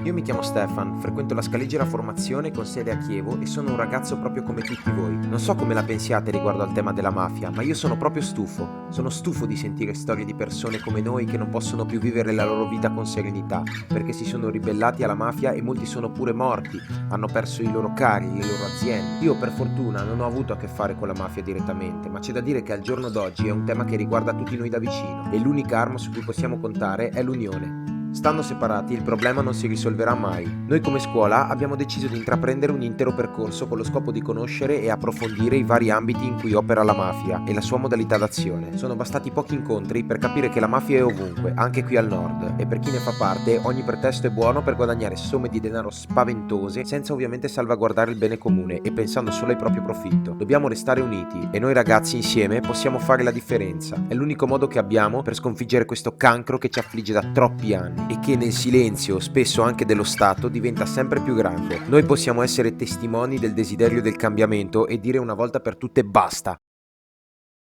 Io mi chiamo Stefan, frequento la Scaligera Formazione con sede a Chievo e sono un ragazzo proprio come tutti voi. Non so come la pensiate riguardo al tema della mafia, ma io sono proprio stufo. Sono stufo di sentire storie di persone come noi che non possono più vivere la loro vita con serenità, perché si sono ribellati alla mafia e molti sono pure morti, hanno perso i loro cari, le loro aziende. Io per fortuna non ho avuto a che fare con la mafia direttamente, ma c'è da dire che al giorno d'oggi è un tema che riguarda tutti noi da vicino e l'unica arma su cui possiamo contare è l'unione. Stando separati il problema non si risolverà mai. Noi come scuola abbiamo deciso di intraprendere un intero percorso con lo scopo di conoscere e approfondire i vari ambiti in cui opera la mafia e la sua modalità d'azione. Sono bastati pochi incontri per capire che la mafia è ovunque, anche qui al nord, e per chi ne fa parte ogni pretesto è buono per guadagnare somme di denaro spaventose senza ovviamente salvaguardare il bene comune e pensando solo al proprio profitto. Dobbiamo restare uniti e noi ragazzi insieme possiamo fare la differenza. È l'unico modo che abbiamo per sconfiggere questo cancro che ci affligge da troppi anni e che nel silenzio, spesso anche dello Stato, diventa sempre più grande. Noi possiamo essere testimoni del desiderio del cambiamento e dire una volta per tutte basta.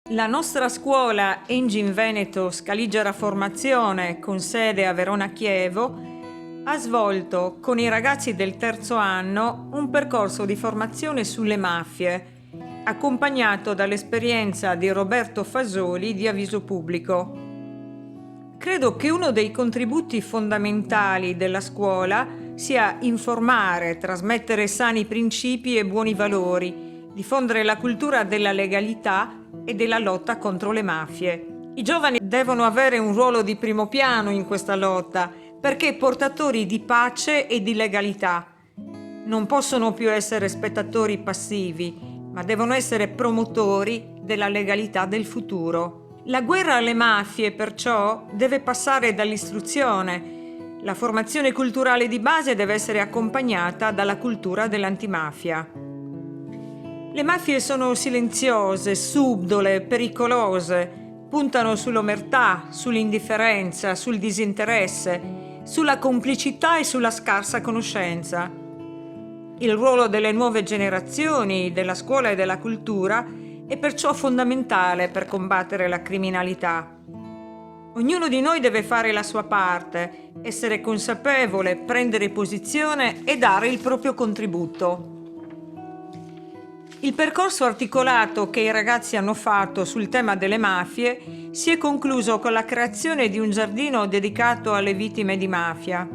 La nostra scuola Engine Veneto Scaligera Formazione, con sede a Verona Chievo, ha svolto con i ragazzi del terzo anno un percorso di formazione sulle mafie, accompagnato dall'esperienza di Roberto Fasoli di Avviso Pubblico. Credo che uno dei contributi fondamentali della scuola sia informare, trasmettere sani principi e buoni valori, diffondere la cultura della legalità e della lotta contro le mafie. I giovani devono avere un ruolo di primo piano in questa lotta, perché portatori di pace e di legalità. Non possono più essere spettatori passivi, ma devono essere promotori della legalità del futuro. La guerra alle mafie, perciò, deve passare dall'istruzione. La formazione culturale di base deve essere accompagnata dalla cultura dell'antimafia. Le mafie sono silenziose, subdole, pericolose, puntano sull'omertà, sull'indifferenza, sul disinteresse, sulla complicità e sulla scarsa conoscenza. Il ruolo delle nuove generazioni, della scuola e della cultura è perciò fondamentale per combattere la criminalità. Ognuno di noi deve fare la sua parte, essere consapevole, prendere posizione e dare il proprio contributo. Il percorso articolato che i ragazzi hanno fatto sul tema delle mafie si è concluso con la creazione di un giardino dedicato alle vittime di mafia.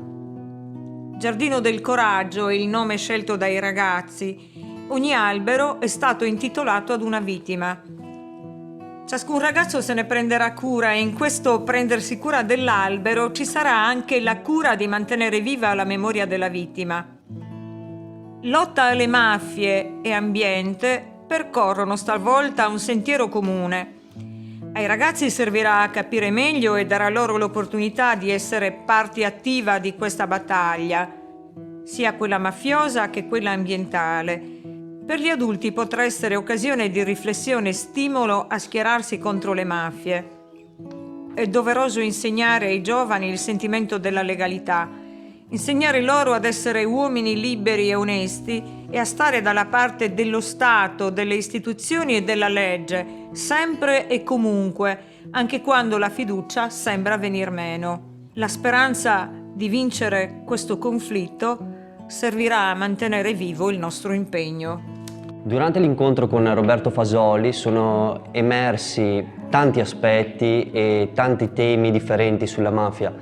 Giardino del Coraggio è il nome scelto dai ragazzi. Ogni albero è stato intitolato ad una vittima. Ciascun ragazzo se ne prenderà cura e in questo prendersi cura dell'albero ci sarà anche la cura di mantenere viva la memoria della vittima. Lotta alle mafie e ambiente percorrono stavolta un sentiero comune. Ai ragazzi servirà a capire meglio e darà loro l'opportunità di essere parte attiva di questa battaglia, sia quella mafiosa che quella ambientale. Per gli adulti potrà essere occasione di riflessione e stimolo a schierarsi contro le mafie. È doveroso insegnare ai giovani il sentimento della legalità, insegnare loro ad essere uomini liberi e onesti e a stare dalla parte dello Stato, delle istituzioni e della legge, sempre e comunque, anche quando la fiducia sembra venir meno. La speranza di vincere questo conflitto servirà a mantenere vivo il nostro impegno. Durante l'incontro con Roberto Fasoli sono emersi tanti aspetti e tanti temi differenti sulla mafia.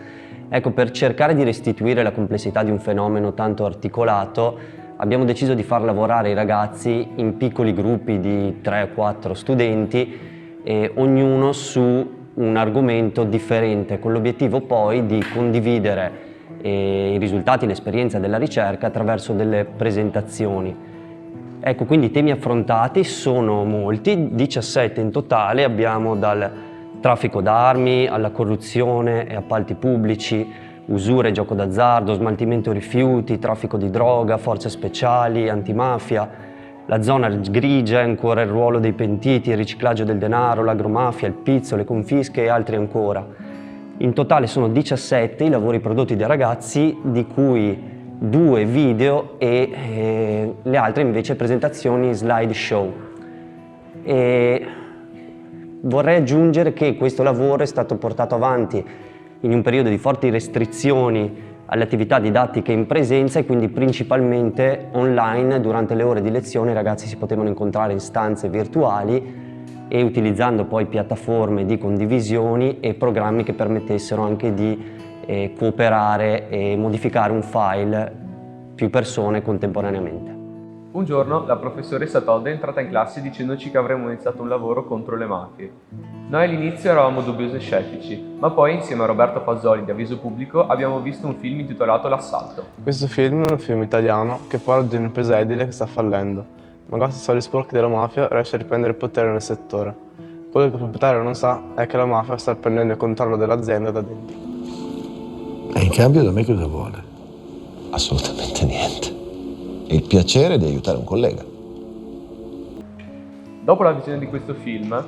Ecco, per cercare di restituire la complessità di un fenomeno tanto articolato, abbiamo deciso di far lavorare i ragazzi in piccoli gruppi di 3-4 studenti, ognuno su un argomento differente, con l'obiettivo poi di condividere i risultati, l'esperienza della ricerca attraverso delle presentazioni. Ecco, quindi i temi affrontati sono molti, 17 in totale, abbiamo dal traffico d'armi alla corruzione e appalti pubblici, usura e gioco d'azzardo, smaltimento rifiuti, traffico di droga, forze speciali, antimafia, la zona grigia, ancora il ruolo dei pentiti, il riciclaggio del denaro, l'agromafia, il pizzo, le confische e altri ancora. In totale sono 17 i lavori prodotti dai ragazzi, di cui 2 video e le altre invece presentazioni slideshow. Vorrei aggiungere che questo lavoro è stato portato avanti in un periodo di forti restrizioni alle attività didattiche in presenza e quindi principalmente online. Durante le ore di lezione i ragazzi si potevano incontrare in stanze virtuali e utilizzando poi piattaforme di condivisioni e programmi che permettessero anche di cooperare e modificare un file più persone contemporaneamente. Un giorno la professoressa Todd è entrata in classe dicendoci che avremmo iniziato un lavoro contro le mafie. Noi all'inizio eravamo dubbiosi e scettici, ma poi insieme a Roberto Fazzoli di Avviso Pubblico abbiamo visto un film intitolato L'Assalto. Questo film è un film italiano che parla di un'impresa edile che sta fallendo, ma grazie ai soldi sporchi della mafia riesce a riprendere il potere nel settore. Quello che il proprietario non sa è che la mafia sta prendendo il controllo dell'azienda da dentro. E in cambio da me cosa vuole? Assolutamente niente. Il piacere di aiutare un collega. Dopo la visione di questo film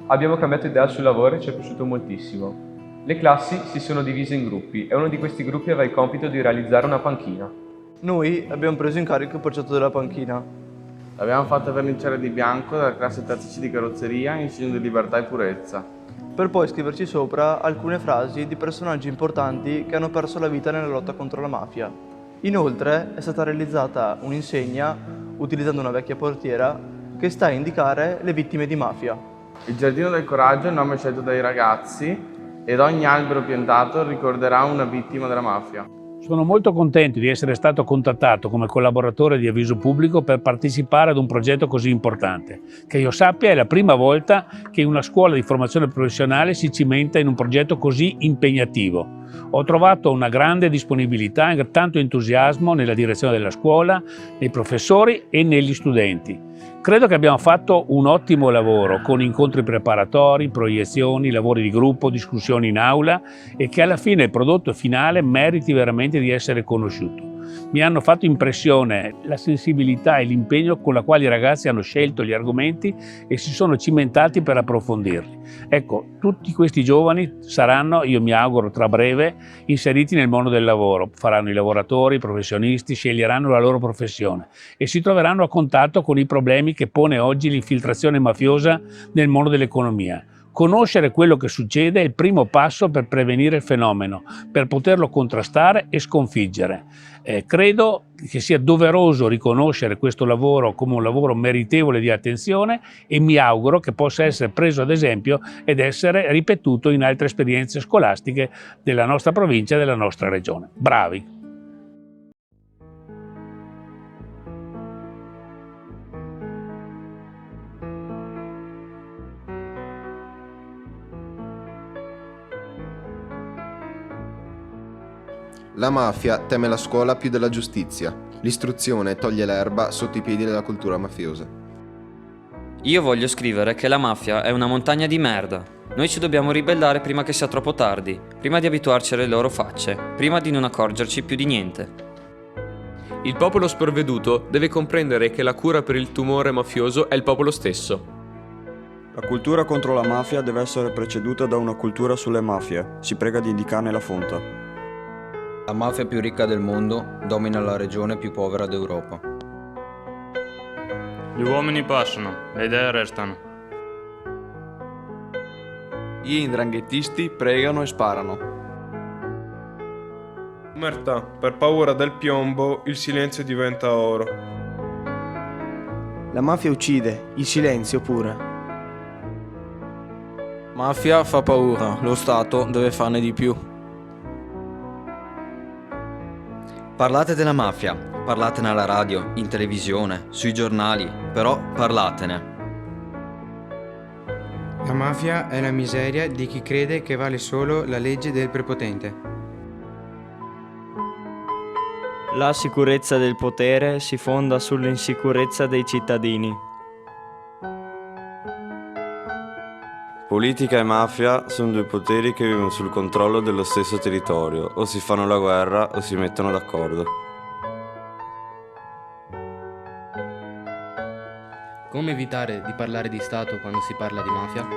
abbiamo cambiato idea sul lavoro e ci è piaciuto moltissimo. Le classi si sono divise in gruppi e uno di questi gruppi aveva il compito di realizzare una panchina. Noi abbiamo preso in carico il progetto della panchina. L'abbiamo fatta verniciare di bianco dalla classe terza C di carrozzeria in segno di libertà e purezza. Per poi scriverci sopra alcune frasi di personaggi importanti che hanno perso la vita nella lotta contro la mafia. Inoltre è stata realizzata un'insegna, utilizzando una vecchia portiera, che sta a indicare le vittime di mafia. Il Giardino del Coraggio è il nome scelto dai ragazzi ed ogni albero piantato ricorderà una vittima della mafia. Sono molto contento di essere stato contattato come collaboratore di Avviso Pubblico per partecipare ad un progetto così importante. Che io sappia è la prima volta che una scuola di formazione professionale si cimenta in un progetto così impegnativo. Ho trovato una grande disponibilità e tanto entusiasmo nella direzione della scuola, nei professori e negli studenti. Credo che abbiamo fatto un ottimo lavoro con incontri preparatori, proiezioni, lavori di gruppo, discussioni in aula e che alla fine il prodotto finale meriti veramente di essere conosciuto. Mi hanno fatto impressione la sensibilità e l'impegno con la quale i ragazzi hanno scelto gli argomenti e si sono cimentati per approfondirli. Ecco, tutti questi giovani saranno, io mi auguro tra breve, inseriti nel mondo del lavoro, faranno i lavoratori, i professionisti, sceglieranno la loro professione e si troveranno a contatto con i problemi che pone oggi l'infiltrazione mafiosa nel mondo dell'economia. Conoscere quello che succede è il primo passo per prevenire il fenomeno, per poterlo contrastare e sconfiggere. Credo che sia doveroso riconoscere questo lavoro come un lavoro meritevole di attenzione e mi auguro che possa essere preso ad esempio ed essere ripetuto in altre esperienze scolastiche della nostra provincia e della nostra regione. Bravi! La mafia teme la scuola più della giustizia. L'istruzione toglie l'erba sotto i piedi della cultura mafiosa. Io voglio scrivere che la mafia è una montagna di merda. Noi ci dobbiamo ribellare prima che sia troppo tardi, prima di abituarci alle loro facce, prima di non accorgerci più di niente. Il popolo sprovveduto deve comprendere che la cura per il tumore mafioso è il popolo stesso. La cultura contro la mafia deve essere preceduta da una cultura sulle mafie. Si prega di indicarne la fonte. La mafia più ricca del mondo domina la regione più povera d'Europa. Gli uomini passano, le idee restano. Gli 'ndranghettisti pregano e sparano. Omertà, per paura del piombo, il silenzio diventa oro. La mafia uccide, il silenzio pure. Mafia fa paura, lo Stato deve farne di più. Parlate della mafia, parlatene alla radio, in televisione, sui giornali, però parlatene. La mafia è la miseria di chi crede che vale solo la legge del prepotente. La sicurezza del potere si fonda sull'insicurezza dei cittadini. Politica e mafia sono due poteri che vivono sul controllo dello stesso territorio, o si fanno la guerra o si mettono d'accordo. Come evitare di parlare di Stato quando si parla di mafia?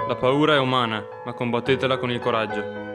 La paura è umana, ma combattetela con il coraggio.